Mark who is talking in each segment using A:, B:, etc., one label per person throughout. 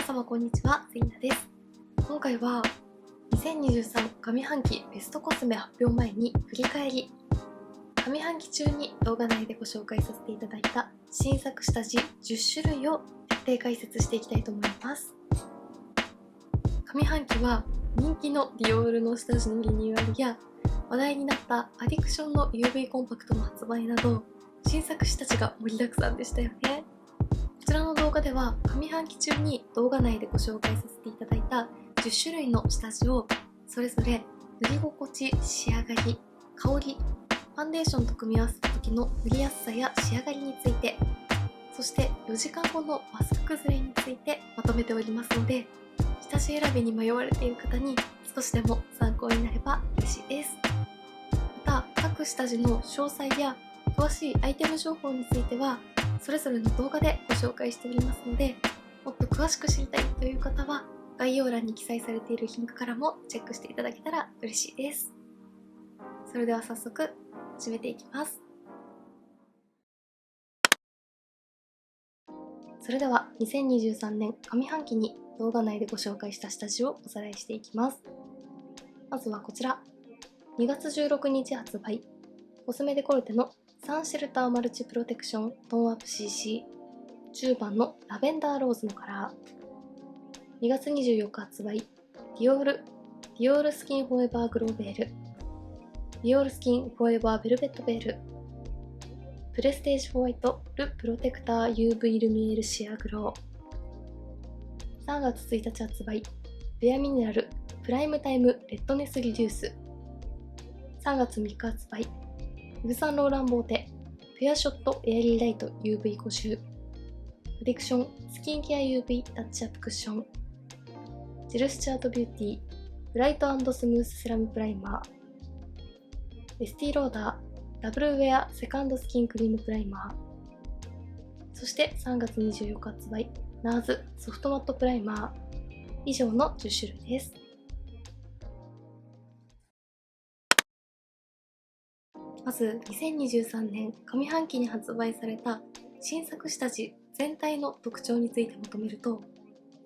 A: 様こんにちは、セイナです。今回は2023上半期ベストコスメ発表前に振り返り、上半期中に動画内でご紹介させていただいた新作下地10種類を徹底解説していきたいと思います。上半期は人気のディオールの下地のリニューアルや話題になったアディクションの UV コンパクトの発売など新作下地が盛りだくさんでしたよね。こちらの動画では上半期中に動画内でご紹介させていただいた10種類の下地をそれぞれ塗り心地、仕上がり、香り、ファンデーションと組み合わせた時の塗りやすさや仕上がりについて、そして4時間後のマスク崩れについてまとめておりますので、下地選びに迷われている方に少しでも参考になれば嬉しいです。また各下地の詳細や詳しいアイテム情報についてはそれぞれの動画でご紹介しておりますので、もっと詳しく知りたいという方は概要欄に記載されているリンクからもチェックしていただけたら嬉しいです。それでは早速始めていきます。それでは2023年上半期に動画内でご紹介した下地をおさらいしていきます。まずはこちら、2月16日発売、コスメデコルテのサンシェルターマルチプロテクショントーンアップ CC10 番のラベンダーローズのカラー。2月24日発売、ディオールスキンフォーエバーグローベール、ディオールスキンフォーエバーベルベットベール、プレステージホワイトルプロテクター UV ルミエールシアグロー。3月1日発売、ベアミネラルプライムタイムレッドネスリデュース。3月3日発売、イヴ・サンローランボーテフェアショットエアリーライト UV50、アディクションスキンケア UV タッチアップクッション、ジルスチャートビューティーブライト&スムースセラムプライマー、エスティローダーダブルウェアセカンドスキンクリームプライマー。そして3月24日発売、ナーズソフトマットプライマー。以上の10種類です。まず2023年上半期に発売された新作下地全体の特徴についてまとめると、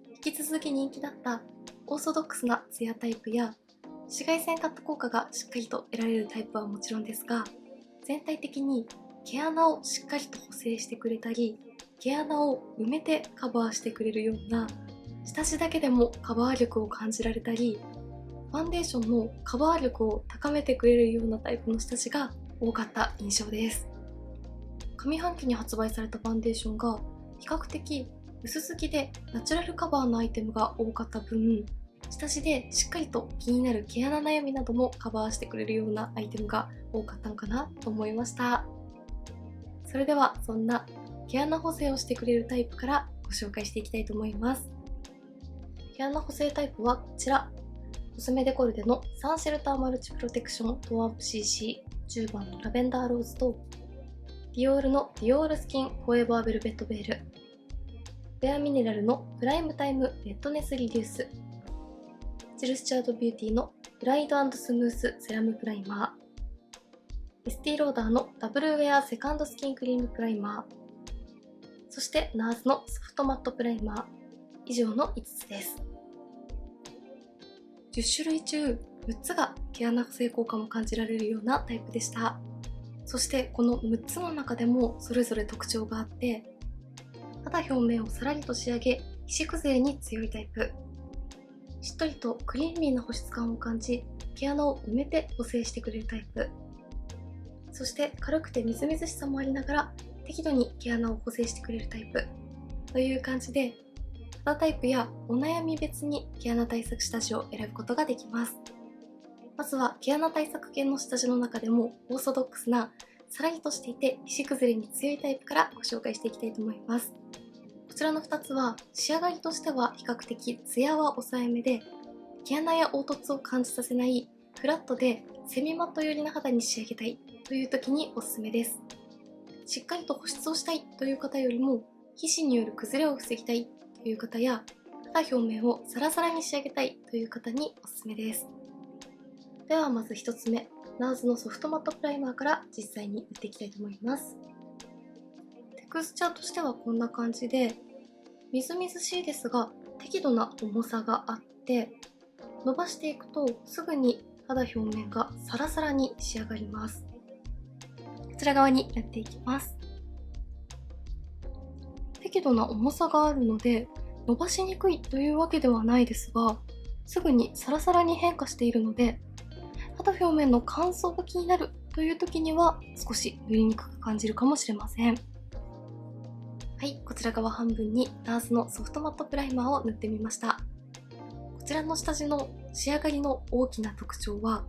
A: 引き続き人気だったオーソドックスなツヤタイプや紫外線カット効果がしっかりと得られるタイプはもちろんですが、全体的に毛穴をしっかりと補正してくれたり、毛穴を埋めてカバーしてくれるような、下地だけでもカバー力を感じられたり、ファンデーションのカバー力を高めてくれるようなタイプの下地が多かった印象です。上半期に発売されたファンデーションが比較的薄すぎでナチュラルカバーのアイテムが多かった分、下地でしっかりと気になる毛穴悩みなどもカバーしてくれるようなアイテムが多かったのかなと思いました。それではそんな毛穴補正をしてくれるタイプからご紹介していきたいと思います。毛穴補正タイプはこちら、コスメデコルテのサンシェルターマルチプロテクショントーンアップ CC10 番のラベンダーローズと、ディオールのディオールスキンフォーエバーベルベットベール、ベアミネラルのプライムタイムレッドネスリデュース、ジルスチャートビューティーのブライト&スムースセラムプライマー、エスティローダーのダブルウェアセカンドスキンクリームプライマー、そしてナーズのソフトマットプライマー。以上の5つです。10種類中6つが毛穴補正効果も感じられるようなタイプでした。そしてこの6つの中でもそれぞれ特徴があって、肌表面をさらりと仕上げ皮脂崩れに強いタイプ、しっとりとクリーミーな保湿感を感じ毛穴を埋めて補正してくれるタイプ、そして軽くてみずみずしさもありながら適度に毛穴を補正してくれるタイプという感じで、肌タイプやお悩み別に毛穴対策下地を選ぶことができます。まずは毛穴対策系の下地の中でもオーソドックスなさらりとしていて皮脂崩れに強いタイプからご紹介していきたいと思います。こちらの2つは仕上がりとしては比較的ツヤは抑えめで、毛穴や凹凸を感じさせないフラットでセミマット寄りな肌に仕上げたいという時におすすめです。しっかりと保湿をしたいという方よりも皮脂による崩れを防ぎたいという方や、肌表面をサラサラに仕上げたいという方におすすめです。ではまず1つ目、ナーズのソフトマットプライマーから実際に塗っていきたいと思います。テクスチャーとしてはこんな感じで、みずみずしいですが適度な重さがあって、伸ばしていくとすぐに肌表面がサラサラに仕上がります。こちら側にやっていきます。適度な重さがあるので伸ばしにくいというわけではないですが、すぐにサラサラに変化しているので、肌表面の乾燥が気になるという時には少し塗りにくく感じるかもしれません。はい、こちら側半分にNARSのソフトマットプライマーを塗ってみました。こちらの下地の仕上がりの大きな特徴は、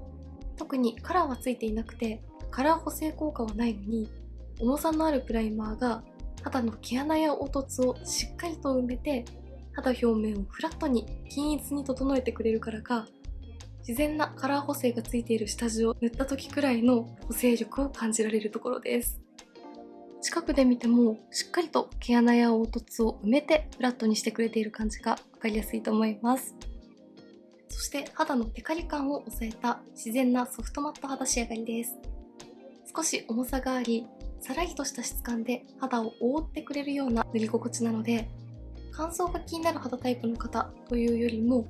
A: 特にカラーはついていなくてカラー補正効果はないのに、重さのあるプライマーが肌の毛穴や凹凸をしっかりと埋めて、肌表面をフラットに均一に整えてくれるからか、自然なカラー補正がついている下地を塗った時くらいの補正力を感じられるところです。近くで見てもしっかりと毛穴や凹凸を埋めてフラットにしてくれている感じが分かりやすいと思います。そして肌のテカリ感を抑えた自然なソフトマット肌仕上がりです。少し重さがあり、さらりとした質感で肌を覆ってくれるような塗り心地なので、乾燥が気になる肌タイプの方というよりも、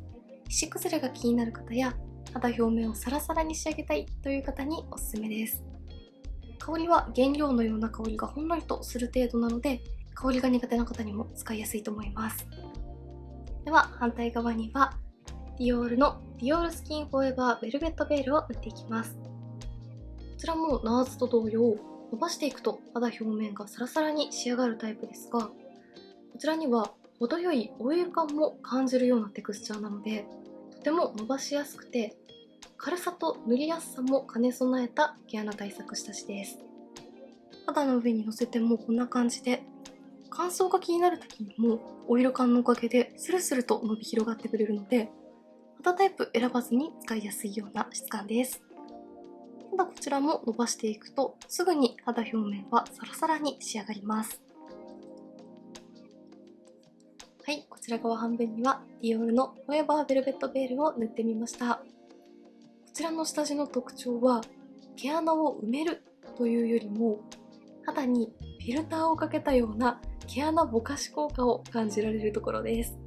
A: 皮脂崩れが気になる方や肌表面をサラサラに仕上げたいという方におすすめです。香りは原料のような香りがほんのりとする程度なので、香りが苦手な方にも使いやすいと思います。では反対側にはディオールのディオールスキンフォーエバーベルベットベールを塗っていきます。こちらもNARSと同様、伸ばしていくと肌表面がサラサラに仕上がるタイプですが、こちらには程よいオイル感も感じるようなテクスチャーなので、とても伸ばしやすくて軽さと塗りやすさも兼ね備えた毛穴対策下地です。肌の上にのせてもこんな感じで、乾燥が気になる時にもオイル感のおかげでスルスルと伸び広がってくれるので、肌タイプ選ばずに使いやすいような質感です。ただこちらも伸ばしていくとすぐに肌表面はサラサラに仕上がります。はい、こちら側半分にはディオールのフォーエバーベルベットベールを塗ってみました。こちらの下地の特徴は、毛穴を埋めるというよりも肌にフィルターをかけたような毛穴ぼかし効果を感じられるところです。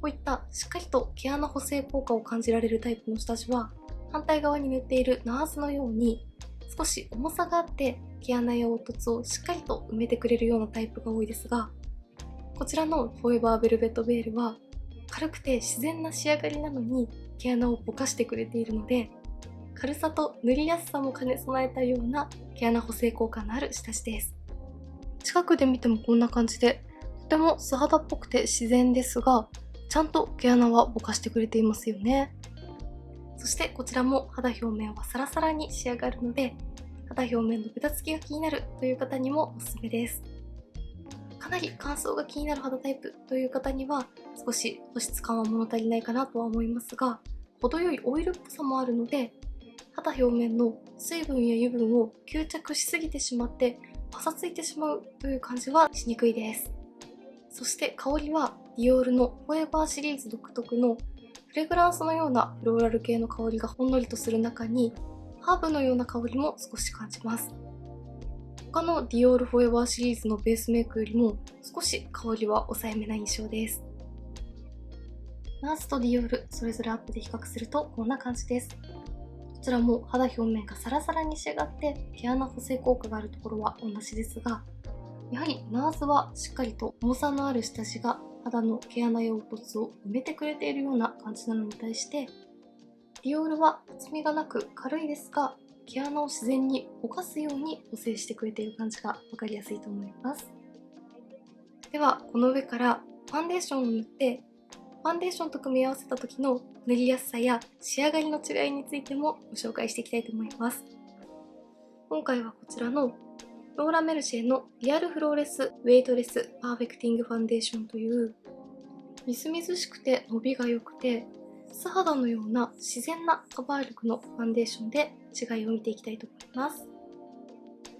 A: こういったしっかりと毛穴補正効果を感じられるタイプの下地は、反対側に塗っているNARSのように少し重さがあって毛穴や凹凸をしっかりと埋めてくれるようなタイプが多いですが、こちらのフォーエバーベルベットベールは軽くて自然な仕上がりなのに毛穴をぼかしてくれているので、軽さと塗りやすさも兼ね備えたような毛穴補正効果のある下地です。近くで見てもこんな感じで、とても素肌っぽくて自然ですが、ちゃんと毛穴はぼかしてくれていますよね。そしてこちらも肌表面はサラサラに仕上がるので、肌表面のベタつきが気になるという方にもおすすめです。かなり乾燥が気になる肌タイプという方には少し保湿感は物足りないかなとは思いますが、程よいオイルっぽさもあるので、肌表面の水分や油分を吸着しすぎてしまってパサついてしまうという感じはしにくいです。そして香りはディオールのフォーエバーシリーズ独特のフレグランスのようなフローラル系の香りがほんのりとする中に、ハーブのような香りも少し感じます。他のディオールフォーエバーシリーズのベースメイクよりも少し香りは抑えめな印象です。NARSとディオールそれぞれアップで比較するとこんな感じです。こちらも肌表面がサラサラに仕上がって毛穴補正効果があるところは同じですが、やはりNARSはしっかりと重さのある下地が肌の毛穴や凹凸を埋めてくれているような感じなのに対して、ディオールは厚みがなく軽いですが、毛穴を自然にぼかすように補正してくれている感じが分かりやすいと思います。ではこの上からファンデーションを塗って、ファンデーションと組み合わせた時の塗りやすさや仕上がりの違いについてもご紹介していきたいと思います。今回はこちらのローラ・メルシェのリアルフローレスウェイトレスパーフェクティングファンデーションというみずみずしくて伸びが良くて素肌のような自然なカバー力のファンデーションで違いを見ていきたいと思います。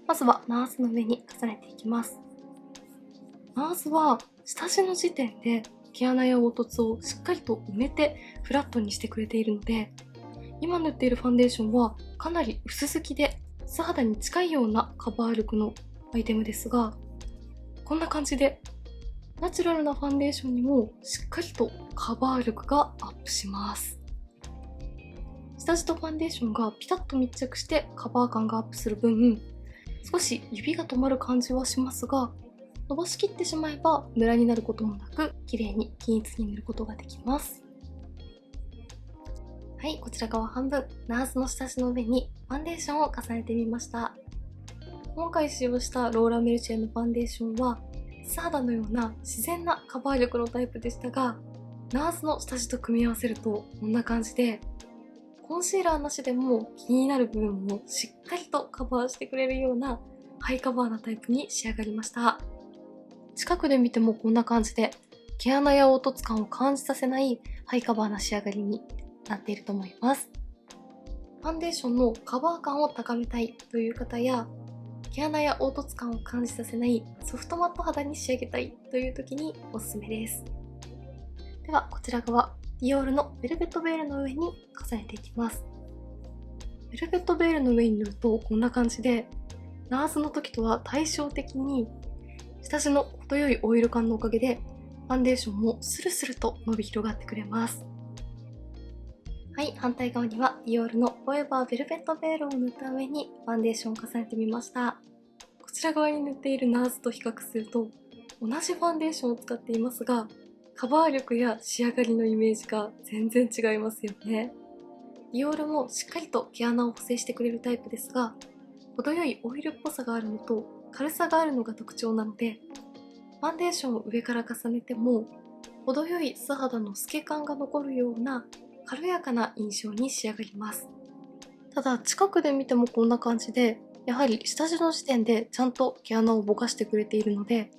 A: まずはNARSの上に重ねていきます。NARSは下地の時点で毛穴や凹凸をしっかりと埋めてフラットにしてくれているので、今塗っているファンデーションはかなり薄付きで素肌に近いようなカバー力のアイテムですが、こんな感じでナチュラルなファンデーションにもしっかりとカバー力がアップします。下地とファンデーションがピタッと密着してカバー感がアップする分、少し指が止まる感じはしますが、伸ばしきってしまえばムラになることもなく、綺麗に均一に塗ることができます。はい、こちら側半分、ナースの下地の上にファンデーションを重ねてみました。今回使用したローラ・メルシェのファンデーションは、素肌のような自然なカバー力のタイプでしたが、ナースの下地と組み合わせるとこんな感じで、コンシーラーなしでも気になる部分をしっかりとカバーしてくれるようなハイカバーなタイプに仕上がりました。近くで見てもこんな感じで、毛穴や凹凸感を感じさせないハイカバーな仕上がりになっていると思います。ファンデーションのカバー感を高めたいという方や、毛穴や凹凸感を感じさせないソフトマット肌に仕上げたいという時におすすめです。ではこちら側、ディオールのベルベットベールの上に重ねていきます。ベルベットベールの上に塗るとこんな感じで、ナースの時とは対照的に下地の程よいオイル感のおかげでファンデーションもスルスルと伸び広がってくれます。はい、反対側にはディオールのフォーエバーベルベットベールを塗った上にファンデーションを重ねてみました。こちら側に塗っているナースと比較すると同じファンデーションを使っていますが、カバー力や仕上がりのイメージが全然違いますよね。ディオールもしっかりと毛穴を補正してくれるタイプですが、程よいオイルっぽさがあるのと軽さがあるのが特徴なので、ファンデーションを上から重ねても程よい素肌の透け感が残るような軽やかな印象に仕上がります。ただ近くで見てもこんな感じで、やはり下地の時点でちゃんと毛穴をぼかしてくれているので、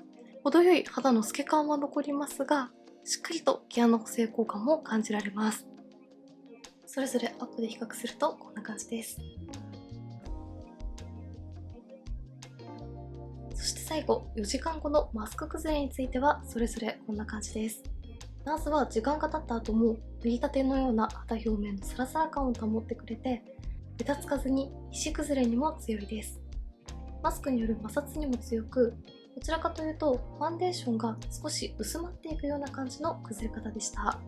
A: 程よい肌の透け感は残りますが、しっかりと毛穴補正効果も感じられます。それぞれアップで比較するとこんな感じです。そして最後、4時間後のマスク崩れについてはそれぞれこんな感じです。ナースは時間が経った後も塗りたてのような肌表面のサラサラ感を保ってくれて、ベタつかずに皮脂崩れにも強いです。マスクによる摩擦にも強く、どちらかというとファンデーションが少し薄まっていくような感じの崩れ方でした。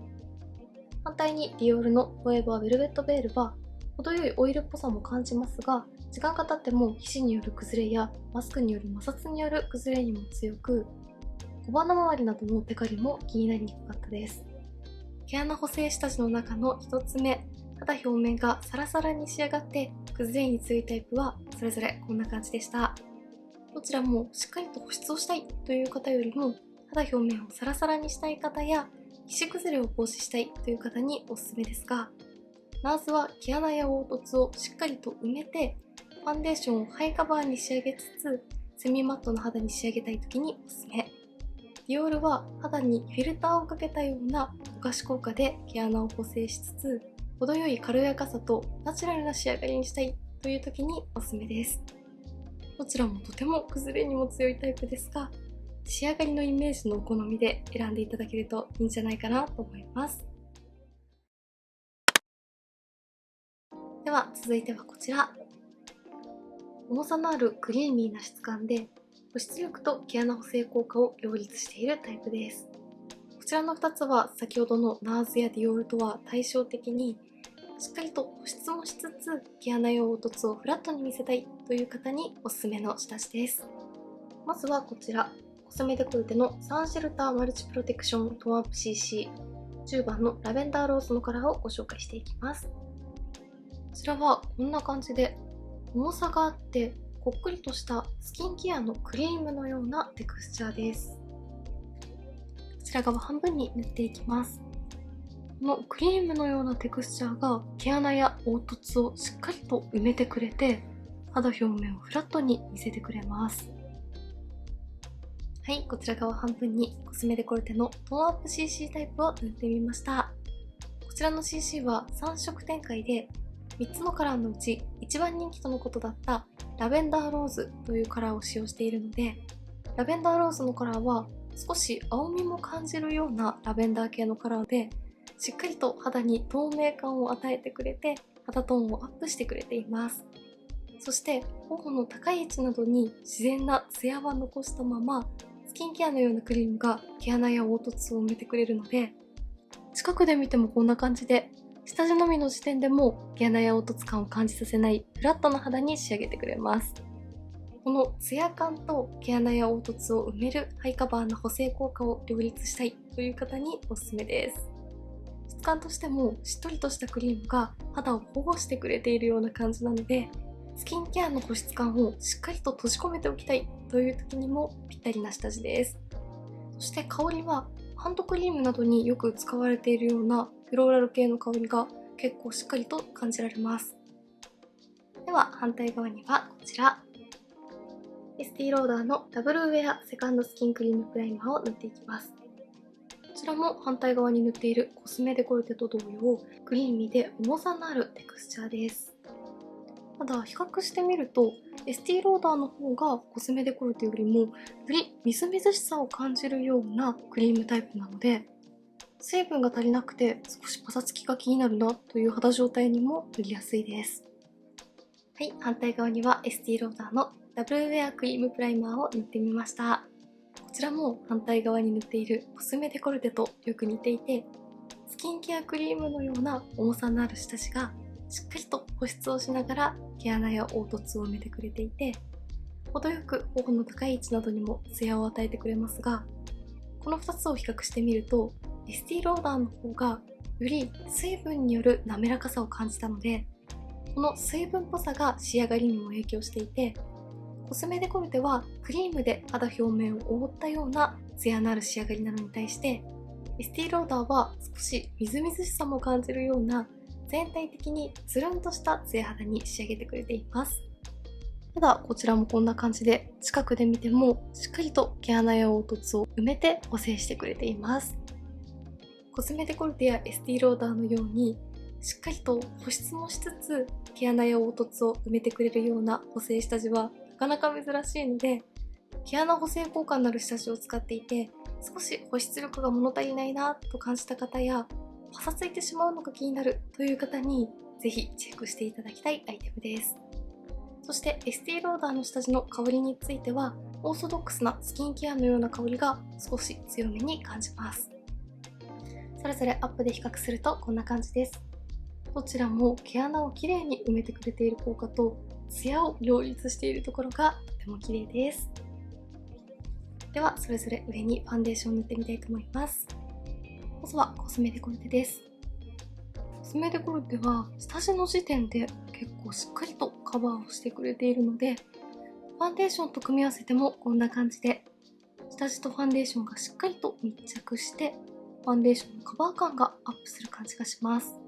A: 反対にディオールのフォーエバーベルベットベールは程よいオイルっぽさも感じますが、時間が経っても皮脂による崩れやマスクによる摩擦による崩れにも強く、小鼻周りなどのテカリも気になりにくかったです。毛穴補正下地の中の1つ目、肌表面がサラサラに仕上がって崩れに強いタイプはそれぞれこんな感じでした。どちらもしっかりと保湿をしたいという方よりも、肌表面をサラサラにしたい方や皮脂崩れを防止したいという方におすすめですが、ナースは毛穴や凹凸をしっかりと埋めて、ファンデーションをハイカバーに仕上げつつ、セミマットな肌に仕上げたい時におすすめ。ディオールは肌にフィルターをかけたようなぼかし効果で毛穴を補正しつつ、程よい軽やかさとナチュラルな仕上がりにしたいという時におすすめです。どちらもとても崩れにも強いタイプですが、仕上がりのイメージのお好みで選んでいただけるといいんじゃないかなと思います。では続いてはこちら。重さのあるクリーミーな質感で保湿力と毛穴補正効果を両立しているタイプです。こちらの2つは先ほどのナーズやディオールとは対照的に、しっかりと保湿もしつつ毛穴や凹凸をフラットに見せたいという方におすすめの下地です。まずはこちら、コスメデコルテのサンシェルターマルチプロテクショントーンアップ CC10 番のラベンダーローズのカラーをご紹介していきます。こちらはこんな感じで重さがあってこっくりとしたスキンケアのクリームのようなテクスチャーです。こちら側半分に塗っていきます。このクリームのようなテクスチャーが毛穴や凹凸をしっかりと埋めてくれて、肌表面をフラットに見せてくれます。はい、こちら側半分にコスメデコルテのトーンアップ CC タイプを塗ってみました。こちらの CC は3色展開で、3つのカラーのうち一番人気とのことだったラベンダーローズというカラーを使用しているので、ラベンダーローズのカラーは少し青みも感じるようなラベンダー系のカラーで、しっかりと肌に透明感を与えてくれて肌トーンをアップしてくれています。そして頬の高い位置などに自然なツヤは残したまま、スキンケアのようなクリームが毛穴や凹凸を埋めてくれるので、近くで見てもこんな感じで、下地のみの時点でも毛穴や凹凸感を感じさせないフラットな肌に仕上げてくれます。このツヤ感と毛穴や凹凸を埋めるハイカバーな補正効果を両立したいという方におすすめです。質感としてもしっとりとしたクリームが肌を保護してくれているような感じなので、スキンケアの保湿感をしっかりと閉じ込めておきたいという時にもぴったりな下地です。そして香りはハンドクリームなどによく使われているようなフローラル系の香りが結構しっかりと感じられます。では反対側にはこちら、エスティローダーのダブルウェアセカンドスキンクリームプライマーを塗っていきます。こちらも反対側に塗っているコスメデコルテと同様、クリーミーで重さのあるテクスチャーです。ただ比較してみると、エスティローダーの方がコスメデコルテよりもよりみずみずしさを感じるようなクリームタイプなので、水分が足りなくて少しパサつきが気になるなという肌状態にも塗りやすいです。はい、反対側にはエスティローダーのダブルウェアクリームプライマーを塗ってみました。こちらも反対側に塗っているコスメデコルテとよく似ていて、スキンケアクリームのような重さのある下地がしっかりと保湿をしながら毛穴や凹凸を埋めてくれていて、程よく頬の高い位置などにもツヤを与えてくれますが、この2つを比較してみると、エスティローダーの方がより水分による滑らかさを感じたので、この水分っぽさが仕上がりにも影響していて、コスメデコルテはクリームで肌表面を覆ったようなツヤのある仕上がりなのに対して、エスティローダーは少しみずみずしさも感じるような全体的につるんとしたツヤ肌に仕上げてくれています。ただこちらもこんな感じで近くで見てもしっかりと毛穴や凹凸を埋めて補正してくれています。コスメデコルテやエスティローダーのようにしっかりと保湿もしつつ毛穴や凹凸を埋めてくれるような補正下地はなかなか珍しいので、毛穴補正効果のある下地を使っていて少し保湿力が物足りないなと感じた方や、パサついてしまうのが気になるという方にぜひチェックしていただきたいアイテムです。そしてエスティローダーの下地の香りについては、オーソドックスなスキンケアのような香りが少し強めに感じます。それぞれアップで比較するとこんな感じです。どちらも毛穴をきれいに埋めてくれている効果とツヤを両立しているところがとても綺麗です。ではそれぞれ上にファンデーションを塗ってみたいと思います。まずはコスメデコルテです。コスメデコルテは下地の時点で結構しっかりとカバーをしてくれているので、ファンデーションと組み合わせてもこんな感じで下地とファンデーションがしっかりと密着してファンデーションのカバー感がアップする感じがします。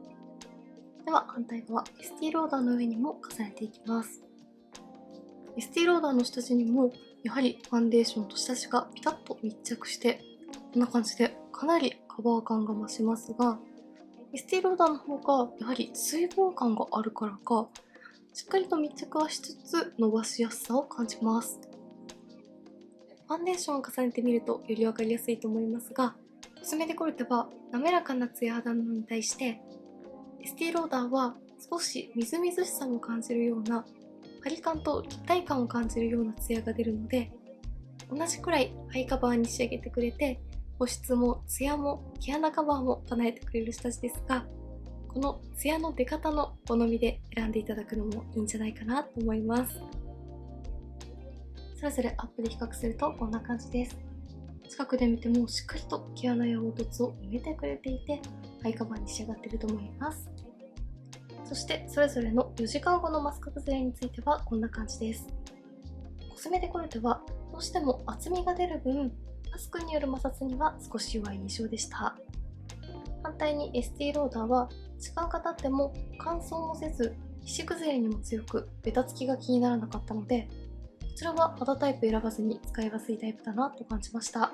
A: では反対側、エスティローダーの上にも重ねていきます。エスティローダーの下地にもやはりファンデーションと下地がピタッと密着してこんな感じでかなりカバー感が増しますが、エスティローダーの方がやはり水分感があるからかしっかりと密着はしつつ伸ばしやすさを感じます。ファンデーションを重ねてみるとより分かりやすいと思いますが、コスメデコルテは滑らかなツヤ肌なのに対してエスティローダーは少しみずみずしさも感じるような張り感と立体感を感じるようなツヤが出るので、同じくらいハイカバーに仕上げてくれて保湿もツヤも毛穴カバーも叶えてくれる下地ですが、このツヤの出方の好みで選んでいただくのもいいんじゃないかなと思います。それぞれアップで比較するとこんな感じです。近くで見てもしっかりと毛穴や凹凸を埋めてくれていてハイカバーに仕上がっていると思います。そしてそれぞれの4時間後のマスク崩れについてはこんな感じです。コスメデコルテはどうしても厚みが出る分マスクによる摩擦には少し弱い印象でした。反対にエスティローダーは時間が経っても乾燥もせず皮脂崩れにも強くベタつきが気にならなかったので、こちらは肌タイプ選ばずに使いやすいタイプだなと感じました。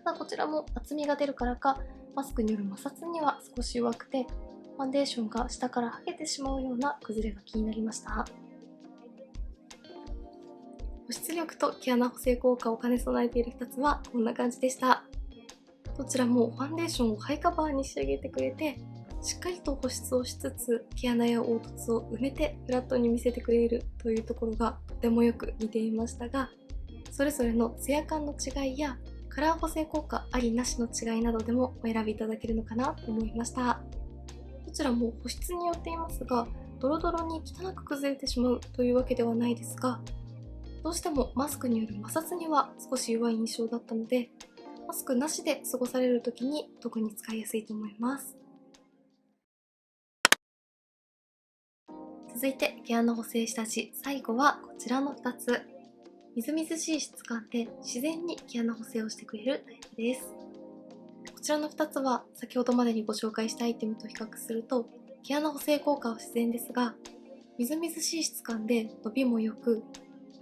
A: ただこちらも厚みが出るからかマスクによる摩擦には少し弱くてファンデーションが下から剥げてしまうような崩れが気になりました。保湿力と毛穴補正効果を兼ね備えている2つはこんな感じでした。どちらもファンデーションをハイカバーに仕上げてくれてしっかりと保湿をしつつ毛穴や凹凸を埋めてフラットに見せてくれるというところがとてもよく似ていましたが、それぞれのツヤ感の違いやカラー補正効果ありなしの違いなどでもお選びいただけるのかなと思いました。どちらも保湿によっていますが、ドロドロに汚く崩れてしまうというわけではないですが、どうしてもマスクによる摩擦には少し弱い印象だったので、マスクなしで過ごされるときに特に使いやすいと思います。続いて毛穴補正下地、最後はこちらの2つ。みずみずしい質感で自然に毛穴補正をしてくれるタイプです。こちらの2つは先ほどまでにご紹介したアイテムと比較すると毛穴補正効果は自然ですが、みずみずしい質感で伸びも良く、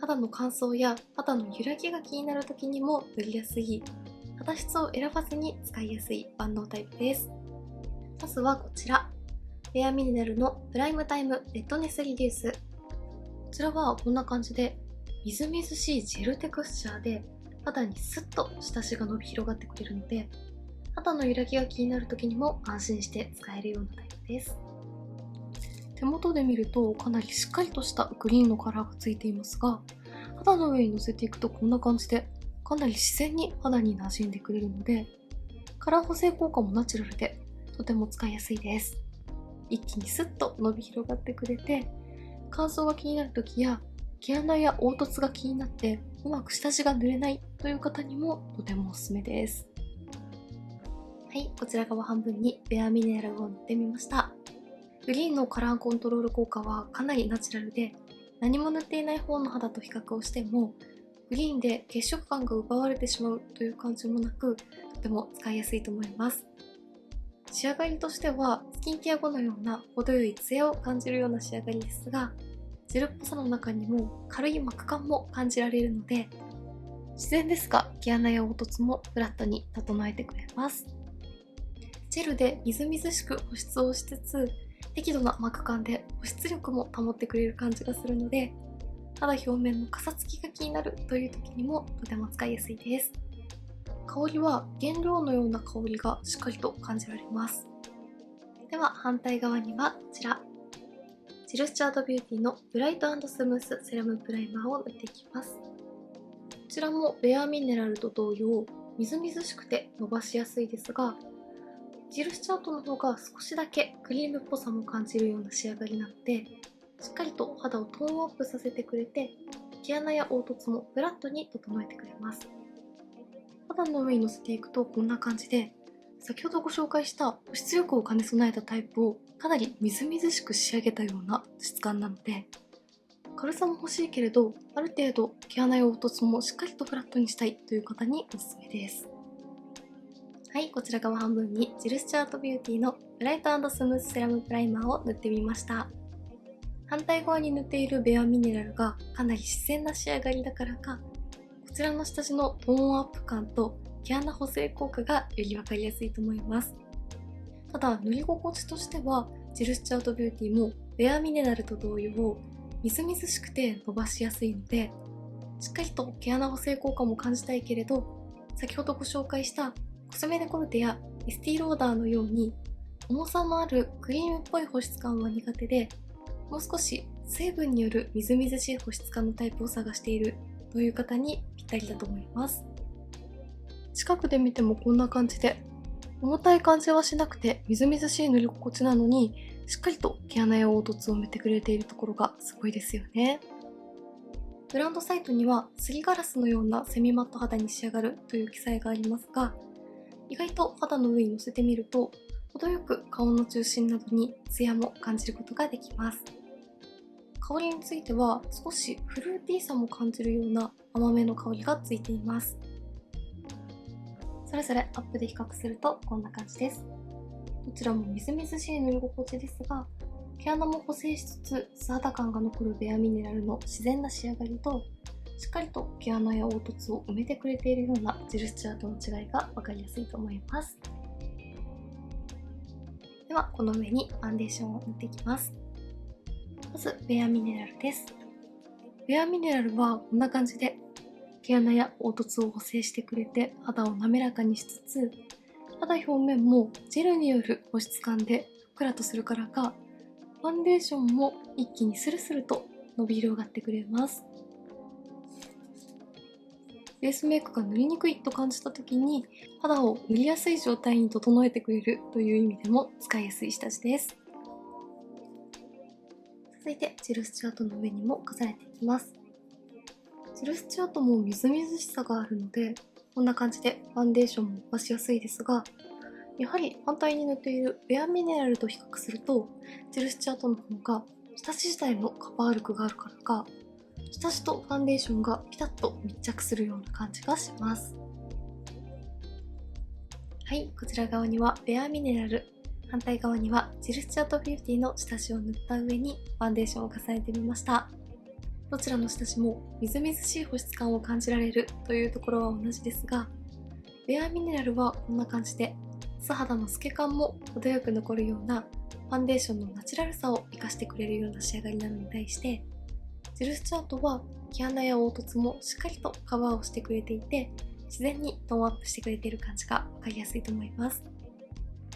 A: 肌の乾燥や肌の揺らぎが気になる時にも塗りやすい、肌質を選ばずに使いやすい万能タイプです。まずはこちら、ベアミネラルのプライムタイムレッドネスリデュース。こちらはこんな感じでみずみずしいジェルテクスチャーで肌にスッと下地が伸び広がってくれるので、肌の揺らぎが気になる時にも安心して使えるようなタイプです。手元で見るとかなりしっかりとしたグリーンのカラーがついていますが、肌の上にのせていくとこんな感じでかなり自然に肌に馴染んでくれるので、カラー補正効果もナチュラルでとても使いやすいです。一気にスッと伸び広がってくれて、乾燥が気になる時や毛穴や凹凸が気になってうまく下地が塗れないという方にもとてもおすすめです。はい、こちら側半分にベアミネラルを塗ってみました。グリーンのカラーコントロール効果はかなりナチュラルで、何も塗っていない方の肌と比較をしてもグリーンで血色感が奪われてしまうという感じもなく、とても使いやすいと思います。仕上がりとしてはスキンケア後のような程よいツヤを感じるような仕上がりですが、ジェルっぽさの中にも軽い膜感も感じられるので、自然ですが毛穴や凹凸もフラットに整えてくれます。ジェルでみずみずしく保湿をしつつ、適度な膜感で保湿力も保ってくれる感じがするので、肌表面のかさつきが気になるという時にもとても使いやすいです。香りは原料のような香りがしっかりと感じられます。では反対側にはこちら、ジルスチャードビューティーのブライト&スムースセラムプライマーを塗っていきます。こちらもベアミネラルと同様、みずみずしくて伸ばしやすいですが、ジルスチャートの方が少しだけクリームっぽさも感じるような仕上がりなので、しっかりと肌をトーンアップさせてくれて、毛穴や凹凸もフラットに整えてくれます。肌の上にのせていくとこんな感じで、先ほどご紹介した保湿力を兼ね備えたタイプをかなりみずみずしく仕上げたような質感なので、軽さも欲しいけれどある程度毛穴や凹凸もしっかりとフラットにしたいという方におすすめです。はい、こちら側半分にジルスチャートビューティーのブライト&スムースセラムプライマーを塗ってみました。反対側に塗っているベアミネラルがかなり自然な仕上がりだからか、こちらの下地のトーンアップ感と毛穴補正効果がより分かりやすいと思います。ただ塗り心地としてはジルスチャートビューティーもベアミネラルと同様みずみずしくて伸ばしやすいので、しっかりと毛穴補正効果も感じたいけれど、先ほどご紹介したコスメデコルテやエスティローダーのように重さのあるクリームっぽい保湿感は苦手で、もう少し成分によるみずみずしい保湿感のタイプを探しているという方にぴったりだと思います。近くで見てもこんな感じで、重たい感じはしなくてみずみずしい塗り心地なのに、しっかりと毛穴や凹凸を埋めてくれているところがすごいですよね。ブランドサイトにはすりガラスのようなセミマット肌に仕上がるという記載がありますが、意外と肌の上にのせてみると程よく顔の中心などにツヤも感じることができます。香りについては少しフルーティーさも感じるような甘めの香りがついています。それぞれアップで比較するとこんな感じです。どちらもみずみずしい塗り心地ですが、毛穴も補正しつつ素肌感が残るベアミネラルの自然な仕上がりと、しっかりと毛穴や凹凸を埋めてくれているようなジルスチャートの違いが分かりやすいと思います。ではこの上にファンデーションを塗っていきます。まずベアミネラルです。ベアミネラルはこんな感じで毛穴や凹凸を補正してくれて肌を滑らかにしつつ、肌表面もジェルによる保湿感でふっくらとするからか、ファンデーションも一気にスルスルと伸び広がってくれます。ベースメイクが塗りにくいと感じた時に肌を塗りやすい状態に整えてくれるという意味でも使いやすい下地です。続いてジルスチュアートの上にも重ねていきます。ジルスチュアートもみずみずしさがあるので、こんな感じでファンデーションも伸ばしやすいですが、やはり反対に塗っているベアミネラルと比較すると、ジルスチュアートの方が下地自体のカバー力があるからか、下地とファンデーションがピタッと密着するような感じがします。はい、こちら側にはベアミネラル、反対側にはジルスチュアートビューティーの下地を塗った上にファンデーションを重ねてみました。どちらの下地もみずみずしい保湿感を感じられるというところは同じですが、ベアミネラルはこんな感じで素肌の透け感も程よく残るようなファンデーションのナチュラルさを生かしてくれるような仕上がりなのに対して、ジルスチュアートは毛穴や凹凸もしっかりとカバーをしてくれていて、自然にトーンアップしてくれている感じが分かりやすいと思います。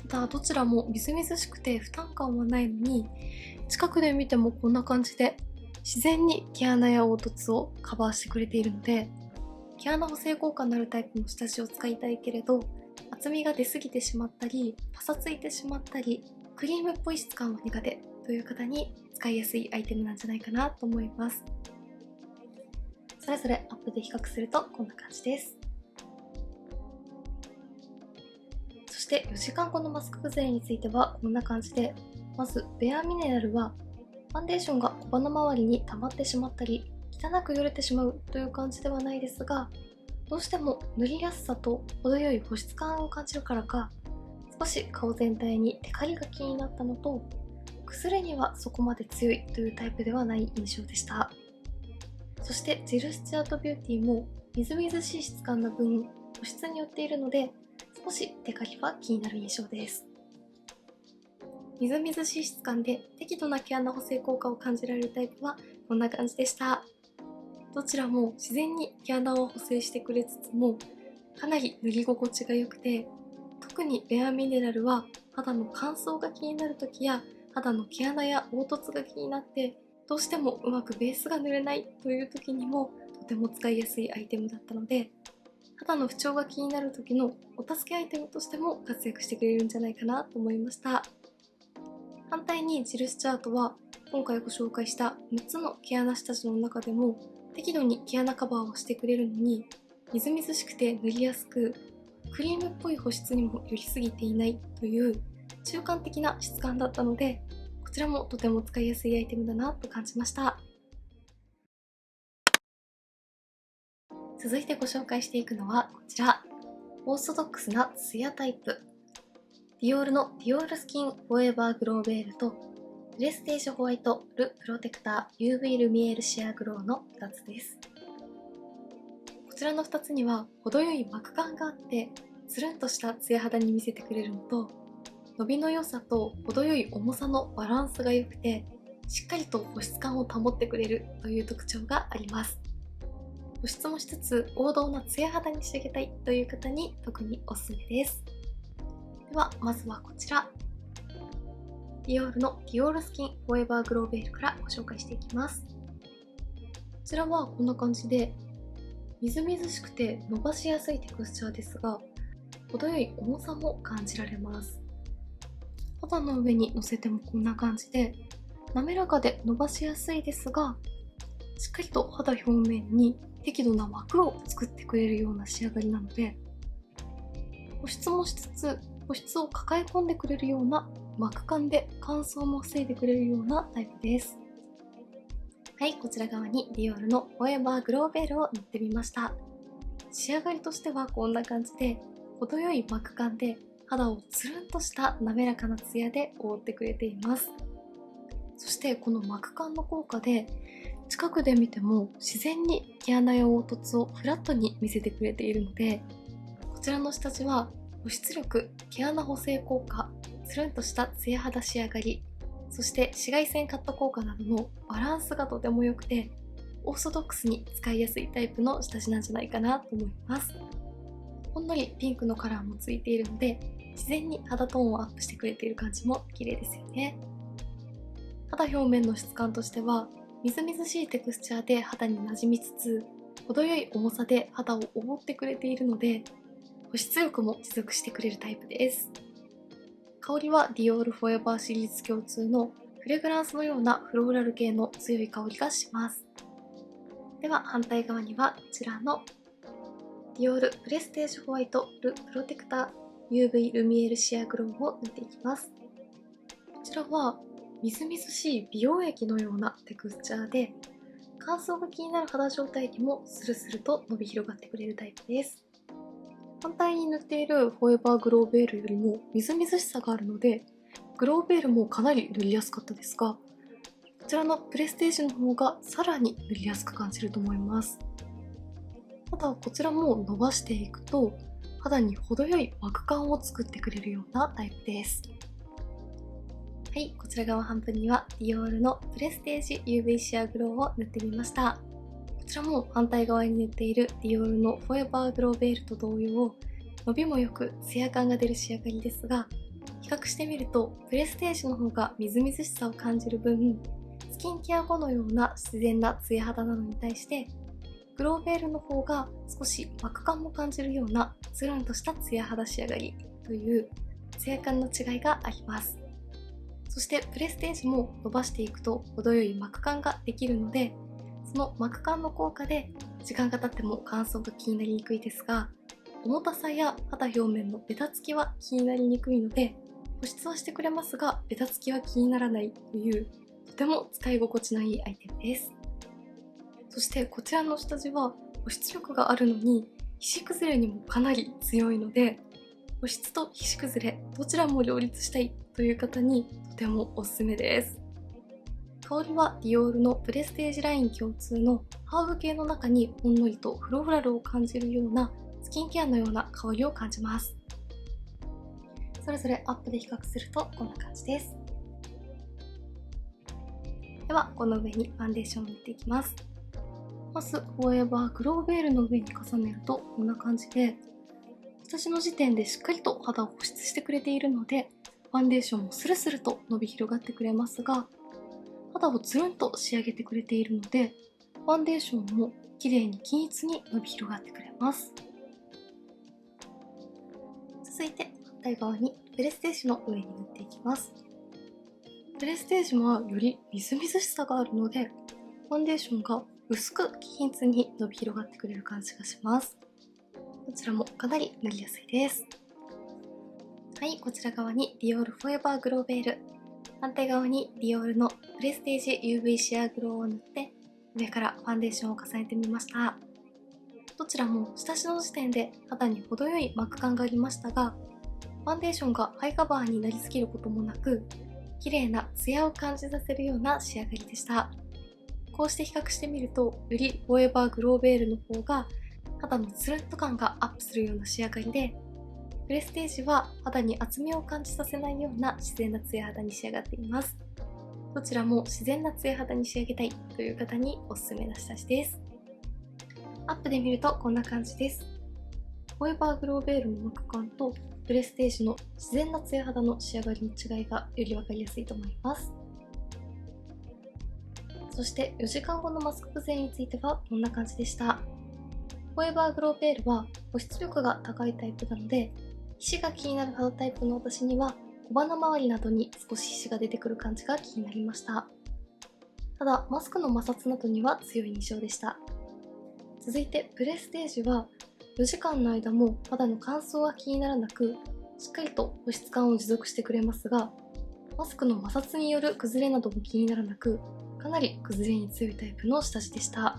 A: またどちらもみずみずしくて負担感はないのに、近くで見てもこんな感じで自然に毛穴や凹凸をカバーしてくれているので、毛穴補正効果のあるタイプの下地を使いたいけれど厚みが出すぎてしまったりパサついてしまったりクリームっぽい質感は苦手という方に使いやすいアイテムなんじゃないかなと思います。それぞれアップで比較するとこんな感じです。そして4時間後のマスク崩れについてはこんな感じで、まずベアミネラルはファンデーションが小鼻周りに溜まってしまったり汚くよれてしまうという感じではないですが、どうしても塗りやすさと程よい保湿感を感じるからか、少し顔全体にテカリが気になったのと、崩れにはそこまで強いというタイプではない印象でした。そしてジルスチュアートビューティーもみずみずしい質感の分保湿によっているので、少しテカリは気になる印象です。みずみずしい質感で適度な毛穴補正効果を感じられるタイプはこんな感じでした。どちらも自然に毛穴を補正してくれつつもかなり塗り心地が良くて、特にベアミネラルは肌の乾燥が気になる時や肌の毛穴や凹凸が気になってどうしてもうまくベースが塗れないという時にもとても使いやすいアイテムだったので、肌の不調が気になる時のお助けアイテムとしても活躍してくれるんじゃないかなと思いました。反対にジルスチュアートは今回ご紹介した6つの毛穴下地の中でも適度に毛穴カバーをしてくれるのに、みずみずしくて塗りやすくクリームっぽい保湿にも寄りすぎていないという中間的な質感だったので、こちらもとても使いやすいアイテムだなと感じました。続いてご紹介していくのはこちら、オーソドックスなツヤタイプ、ディオールのディオールスキンフォーエバーグローベールとプレステージホワイトルプロテクター UV ルミエールシェアグローの2つです。こちらの2つには程よい膜感があってつるんとしたツヤ肌に見せてくれるのと、伸びの良さと程よい重さのバランスが良くてしっかりと保湿感を保ってくれるという特徴があります。保湿もしつつ王道なツヤ肌に仕上げたいという方に特におすすめです。ではまずはこちら、ディオールのディオールスキンフォーエバーグローベールからご紹介していきます。こちらはこんな感じでみずみずしくて伸ばしやすいテクスチャーですが、程よい重さも感じられます。肌の上にのせてもこんな感じで滑らかで伸ばしやすいですが、しっかりと肌表面に適度な膜を作ってくれるような仕上がりなので、保湿もしつつ保湿を抱え込んでくれるような膜感で乾燥も防いでくれるようなタイプです。はい、こちら側にディオールのフォーエバーグローベールを塗ってみました。仕上がりとしてはこんな感じで程よい膜感で肌をつるんとした滑らかなツヤで覆ってくれています。そしてこの膜感の効果で近くで見ても自然に毛穴や凹凸をフラットに見せてくれているので、こちらの下地は保湿力、毛穴補正効果、つるんとしたツヤ肌仕上がり、そして紫外線カット効果などのバランスがとても良くてオーソドックスに使いやすいタイプの下地なんじゃないかなと思います。ほんのりピンクのカラーもついているので自然に肌トーンをアップしてくれている感じも綺麗ですよね。肌表面の質感としてはみずみずしいテクスチャーで肌に馴染みつつ程よい重さで肌を覆ってくれているので、保湿力も持続してくれるタイプです。香りはディオールフォーエバーシリーズ共通のフレグランスのようなフローラル系の強い香りがします。では反対側にはこちらのディオールプレステージホワイトルプロテクター UV ルミエールシアグローを塗っていきます。こちらはみずみずしい美容液のようなテクスチャーで、乾燥が気になる肌状態にもスルスルと伸び広がってくれるタイプです。反対に塗っているフォーエバーグローベールよりもみずみずしさがあるので、グローベールもかなり塗りやすかったですが、こちらのプレステージの方がさらに塗りやすく感じると思います。ただこちらも伸ばしていくと肌に程よい膜感を作ってくれるようなタイプです。はい、こちら側半分にはディオールのプレステージ UV シアグローを塗ってみました。こちらも反対側に塗っているディオールのフォーエバーグローベールと同様、伸びもよくツヤ感が出る仕上がりですが、比較してみるとプレステージの方がみずみずしさを感じる分、スキンケア後のような自然なツヤ肌なのに対して、グローベールの方が少し膜感も感じるようなつるんとしたツヤ肌仕上がりというツヤ感の違いがあります。そしてプレステージも伸ばしていくと程よい膜感ができるので、その膜感の効果で時間が経っても乾燥が気になりにくいですが、重たさや肌表面のベタつきは気になりにくいので、保湿はしてくれますがベタつきは気にならないというとても使い心地のいいアイテムです。そしてこちらの下地は保湿力があるのに皮脂崩れにもかなり強いので、保湿と皮脂崩れどちらも両立したいという方にとてもおすすめです。香りはディオールのプレステージライン共通のハーブ系の中にほんのりとフローラルを感じるようなスキンケアのような香りを感じます。それぞれアップで比較するとこんな感じです。ではこの上にファンデーションを塗っていきます。まずフォーエバーグローベールの上に重ねるとこんな感じで、私の時点でしっかりと肌を保湿してくれているので、ファンデーションもスルスルと伸び広がってくれますが、肌をつるんと仕上げてくれているので、ファンデーションも綺麗に均一に伸び広がってくれます。続いて反対側にプレステージの上に塗っていきます。プレステージはよりみずみずしさがあるので、ファンデーションが薄く均一に伸び広がってくれる感じがします。こちらもかなり塗りやすいです。はい、こちら側にディオールフォーエバーグローベール、反対側にディオールのプレステージ UV シアグローを塗って上からファンデーションを重ねてみました。どちらも下地の時点で肌に程よい膜感がありましたが、ファンデーションがハイカバーになりすぎることもなく、綺麗なツヤを感じさせるような仕上がりでした。こうして比較してみると、よりフォーエバーグローベールの方が肌のツルンと感がアップするような仕上がりで、プレステージは肌に厚みを感じさせないような自然なツヤ肌に仕上がっています。どちらも自然なツヤ肌に仕上げたいという方におすすめな下地です。アップで見るとこんな感じです。フォーエバーグローベールの膜感とプレステージの自然なツヤ肌の仕上がりの違いがより分かりやすいと思います。そして4時間後のマスク崩れについてはこんな感じでした。フォーエバーグローベールは保湿力が高いタイプなので、皮脂が気になる肌タイプの私には小鼻周りなどに少し皮脂が出てくる感じが気になりました。ただマスクの摩擦などには強い印象でした。続いてプレステージは4時間の間も肌の乾燥は気にならなく、しっかりと保湿感を持続してくれますが、マスクの摩擦による崩れなども気にならなく、かなり崩れに強いタイプの下地でした。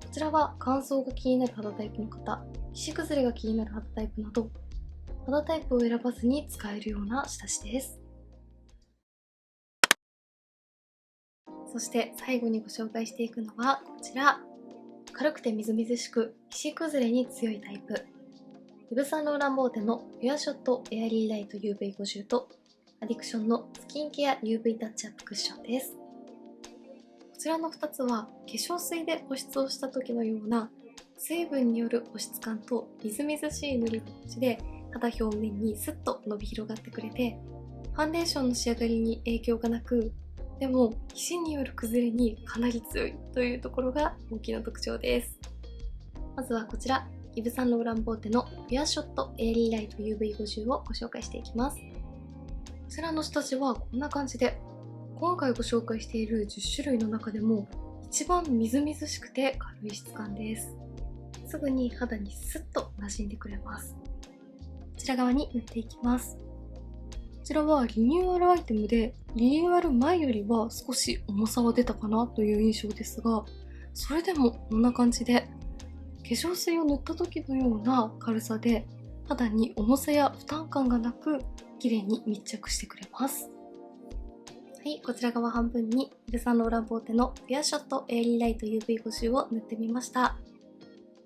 A: こちらは乾燥が気になる肌タイプの方、皮脂崩れが気になる肌タイプなど、肌タイプを選ばずに使えるような下地です。そして最後にご紹介していくのはこちら。軽くてみずみずしく皮脂崩れに強いタイプ。イヴ・サンローランボーテのピュアショットエアリーライト UV50 とアディクションのスキンケア UV タッチアップクッションです。こちらの2つは化粧水で保湿をした時のような水分による保湿感とみずみずしい塗り口で肌表面にスッと伸び広がってくれて、ファンデーションの仕上がりに影響がなく、でも皮脂による崩れにかなり強いというところが大きな特徴です。まずはこちら、イヴ・サンローラン・ボーテのピュアショットエアリーライト UV50 をご紹介していきます。こちらの下地はこんな感じで、今回ご紹介している10種類の中でも一番みずみずしくて軽い質感です。すぐに肌にスッと馴染んでくれます。こちら側に塗っていきます。こちらはリニューアルアイテムで、リニューアル前よりは少し重さは出たかなという印象ですが、それでもこんな感じで、化粧水を塗った時のような軽さで、肌に重さや負担感がなく、綺麗に密着してくれます。はい、こちら側半分にイヴ・サンローラン・ボーテのピュアショットエアリーライト UV50 を塗ってみました。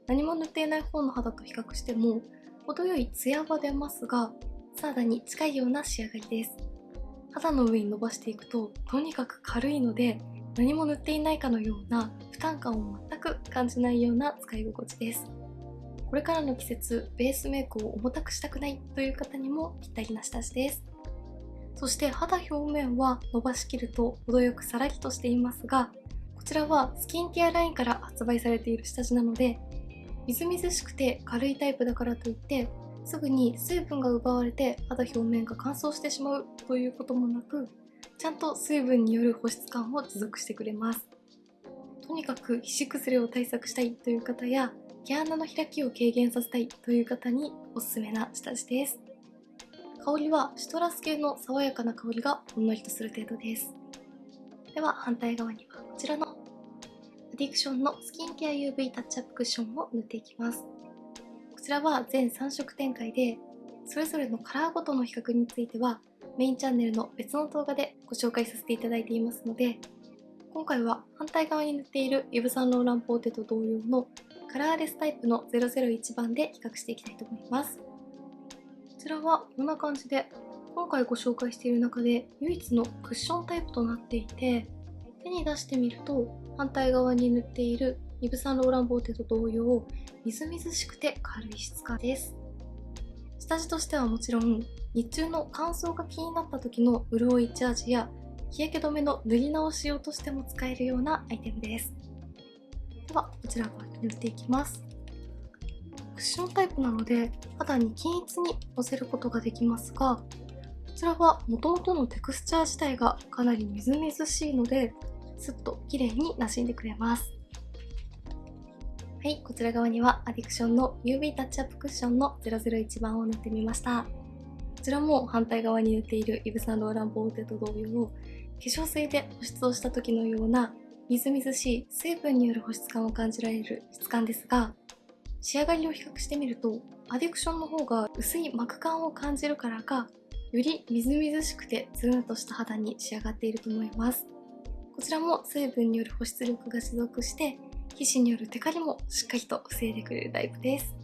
A: 何も塗っていない方の肌と比較しても、程よいツヤは出ますが、サーダに近いような仕上がりです。肌の上に伸ばしていくと、とにかく軽いので、何も塗っていないかのような負担感を全く感じないような使い心地です。これからの季節、ベースメイクを重たくしたくないという方にもぴったりな下地です。そして肌表面は伸ばしきると程よくさらりとしていますが、こちらはスキンケアラインから発売されている下地なので、みずみずしくて軽いタイプだからといって、すぐに水分が奪われて肌表面が乾燥してしまうということもなく、ちゃんと水分による保湿感を持続してくれます。とにかく皮脂崩れを対策したいという方や、毛穴の開きを軽減させたいという方におすすめな下地です。香りはシトラス系の爽やかな香りがほんのりとする程度です。では反対側にはこちらのアディクションのスキンケア UV タッチアップクッションを塗っていきます。こちらは全3色展開で、それぞれのカラーごとの比較についてはメインチャンネルの別の動画でご紹介させていただいていますので、今回は反対側に塗っているイヴ・サンローラン・ポーテと同様のカラーレスタイプの001番で比較していきたいと思います。こちらはこんな感じで、今回ご紹介している中で唯一のクッションタイプとなっていて、手に出してみると反対側に塗っているイヴ・サンローラン・ボーテと同様、みずみずしくて軽い質感です。下地としてはもちろん、日中の乾燥が気になった時の潤いチャージや日焼け止めの塗り直し用としても使えるようなアイテムです。ではこちらから塗っていきます。クッションタイプなので肌に均一にのせることができますが、こちらは元々のテクスチャー自体がかなりみずみずしいので、スッと綺麗に馴染んでくれます。はい、こちら側にはアディクションの UV タッチアップクッションの001番を塗ってみました。こちらも反対側に塗っているイヴ・サンローラン・ボーテと同様、化粧水で保湿をした時のようなみずみずしい水分による保湿感を感じられる質感ですが、仕上がりを比較してみると、アディクションの方が薄い膜感を感じるからか、よりみずみずしくてツルンとした肌に仕上がっていると思います。こちらも水分による保湿力が持続して、皮脂によるテカリもしっかりと防いでくれるタイプです。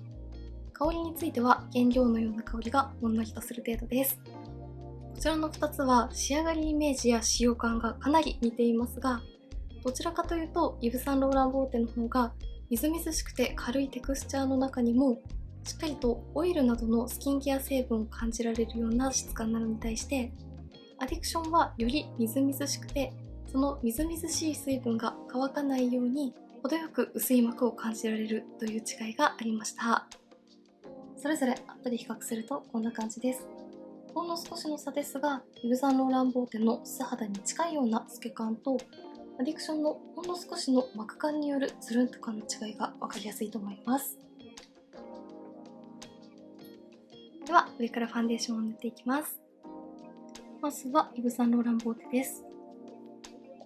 A: 香りについては原料のような香りがほんのりとする程度です。こちらの2つは仕上がりイメージや使用感がかなり似ていますが、どちらかというとイヴ・サンローラン・ボーテの方がみずみずしくて軽いテクスチャーの中にもしっかりとオイルなどのスキンケア成分を感じられるような質感なのに対して、アディクションはよりみずみずしくて、そのみずみずしい水分が乾かないように程よく薄い膜を感じられるという違いがありました。それぞれ後で比較するとこんな感じです。ほんの少しの差ですが、イヴ・サンローラン・ボーテの素肌に近いような透け感と、アディクションのほんの少しの膜感によるつるんと感の違いが分かりやすいと思います。では上からファンデーションを塗っていきます。まずはイヴ・サンローラン・ボーテです。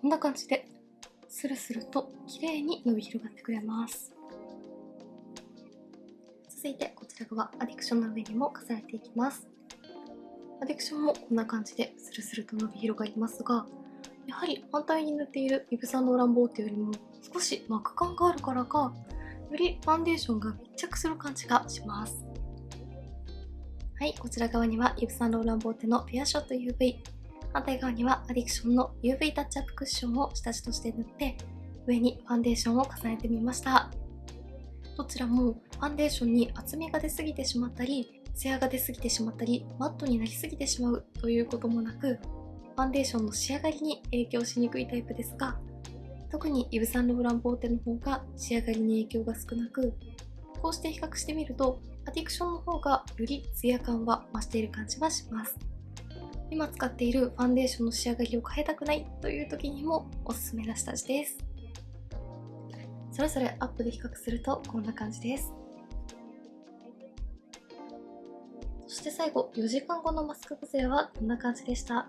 A: こんな感じでスルスルと綺麗に伸び広がってくれます。続いてこちら側アディクションの上にも重ねていきます。アディクションもこんな感じでスルスルと伸び広がりますが、やはり反対に塗っているイヴ・サンローラン・ボーテよりも少し膜感があるからか、よりファンデーションが密着する感じがします。はい、こちら側にはイヴ・サンローラン・ボーテのピュアショット UV、反対側にはアディクションの UV タッチアップクッションを下地として塗って、上にファンデーションを重ねてみました。どちらもファンデーションに厚みが出すぎてしまったり、ツヤが出すぎてしまったり、マットになりすぎてしまうということもなく、ファンデーションの仕上がりに影響しにくいタイプですが、特にイヴ・サンローラン・ボーテの方が仕上がりに影響が少なく、こうして比較してみると、アディクションの方がよりツヤ感は増している感じはします。今使っているファンデーションの仕上がりを変えたくないという時にもおすすめな下地です。それぞれアップで比較するとこんな感じです。そして最後、4時間後のマスク崩れはこんな感じでした。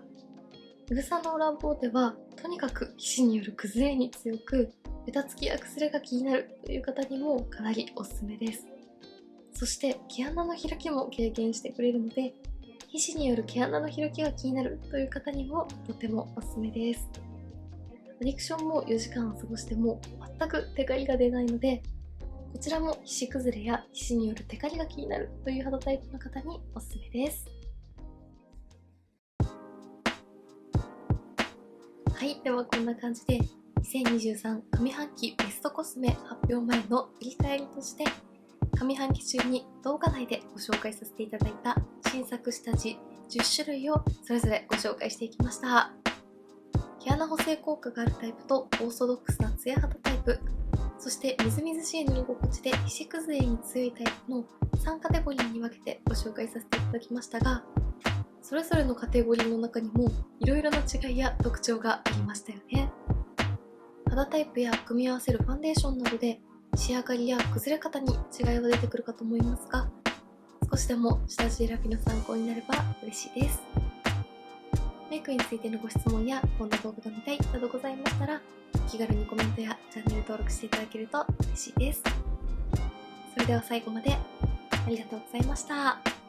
A: ウグサンローラーボーテはとにかく皮脂による崩れに強く、ベタつきや崩れが気になるという方にもかなりおすすめです。そして毛穴の開きも軽減してくれるので、皮脂による毛穴の開きが気になるという方にもとてもおすすめです。アディクションも4時間過ごしても全くテカリが出ないので、こちらも皮脂崩れや皮脂によるテカリが気になるという肌タイプの方におすすめです。はい、ではこんな感じで2023上半期ベストコスメ発表前の振り返りとして、上半期中に動画内でご紹介させていただいた新作下地10種類をそれぞれご紹介していきました。毛穴補正効果があるタイプとオーソドックスなツヤ肌タイプ、そしてみずみずしい塗り心地で皮脂崩れに強いタイプの3カテゴリーに分けてご紹介させていただきましたが、それぞれのカテゴリーの中にもいろいろな違いや特徴がありましたよね。肌タイプや組み合わせるファンデーションなどで仕上がりや崩れ方に違いは出てくるかと思いますが、少しでも下地選びの参考になれば嬉しいです。メイクについてのご質問やこんな動画が見たいなどございましたら、気軽にコメントやチャンネル登録していただけると嬉しいです。それでは最後までありがとうございました。